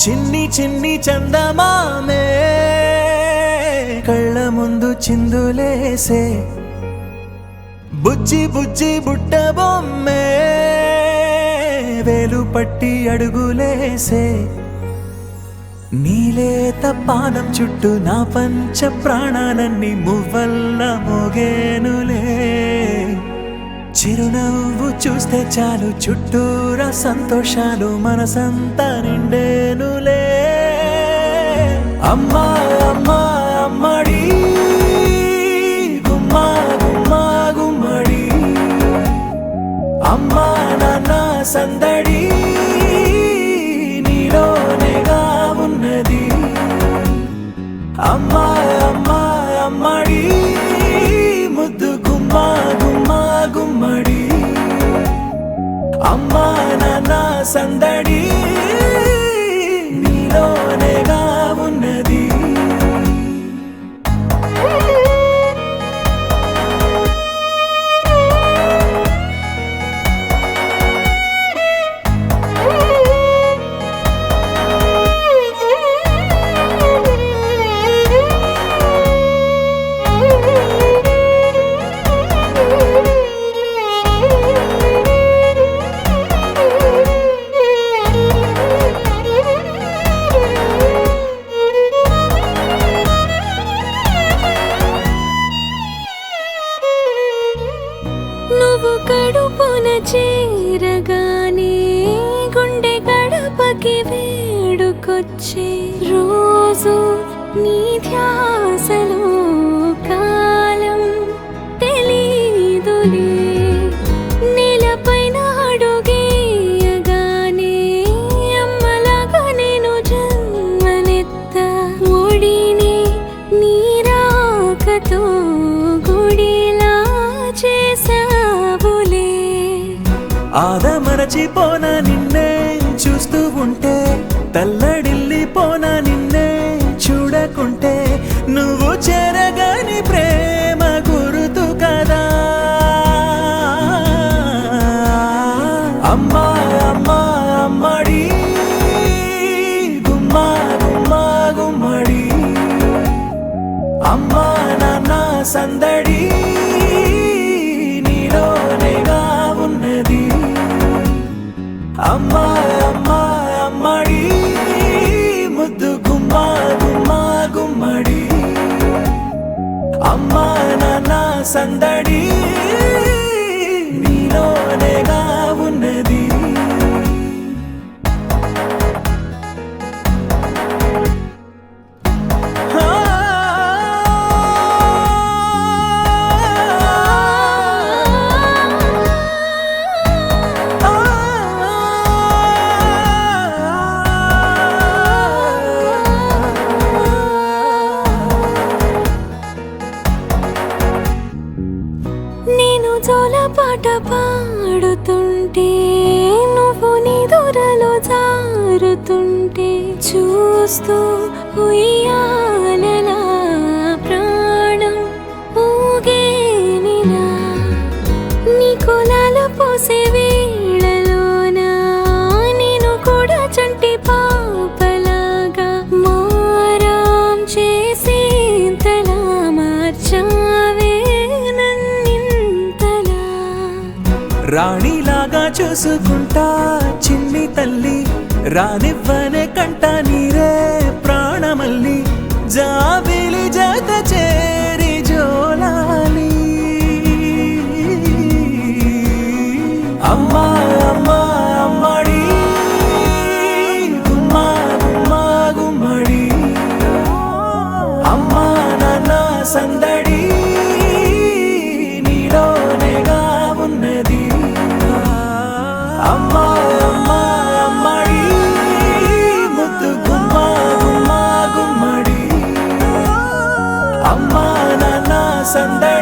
చిన్ని చిన్ని చందమామే కళ్ళ ముందు చిందులేసే బుజ్జి బుజ్జి బుట్ట బొమ్మే వేలు పట్టి అడుగులేసే నీలేత పానం చుట్టూ నా పంచ ప్రాణాలన్నీ మువ్వల్ల మోగేనులే చిరునవ్వు చూస్తే చాలు చుట్టూరా సంతోషాలు మనసంతా నిండేనులే అమ్మా అమ్మా అమ్మడి గుమ్మా గుమ్మా గుమ్మడి అమ్మా నాన్న సందడి నీలోనేగా ఉన్నది అమ్మా అమ్మా అమ్మడి ముద్దు గుమ్మా గుమ్మా గుమ్మడి అమ్మా నాన్న సందడి నీలోనేగా ఉన్నది నువ్వు కడుపున చేరగానే గుండె గడపకి వేడుకొచ్చే రోజు నీ ధ్యాసలో కాలం తెలీదులే నేలపైన అడుగేయగానే అమ్మలాగా నేను జన్మనెత్త ఒడిని నీ రాకతో గుడిలా చేసావులే ఆదమరచిపోన నిన్నే చూస్తూ ఉంటే తల్లడిల్లిపోన నిన్నే చూడకుంటే నువ్వు చెరగని ప్రేమ గురుతు కదా అమ్మా అమ్మా అమ్మడి గుమ్మా గుమ్మా గుమ్మడి అమ్మా నాన్న సందడి నీలోనేగా ఉన్నది అమ్మా అమ్మా అమ్మడి ముద్దు గుమ్మా గుమ్మా గుమ్మడి అమ్మా నాన్న సందడి నీలోనేగా ఉన్నది నేను జోలపాట పాడుతుంటే నువ్వు నిదురలో జారుతుంటే చూస్తూ ఉయ్యాలలా ప్రాణం ఊగేనిలా నీ కులాల పోసే వేళలోన నేను కూడా చంటి పాపలాగా మారాం చేసేంతలా మార్చావే రాణిలాగా చూసుకుంటా చిన్ని తల్లి రానివ్వనే కంట నీరే ప్రాణమల్లి జాబిలి జత చేరి జోలాలి అమ్మా అమ్మా అమ్మడి గుమ్మా గుమ్మా గుమ్మడి అమ్మా నాన్న సందడి నీలోనేగా ఉన్నది అమ్మా అమ్మా అమ్మడి ముద్దు గుమ్మా గుమ్మా గుమ్మడి అమ్మా నాన్న సందడి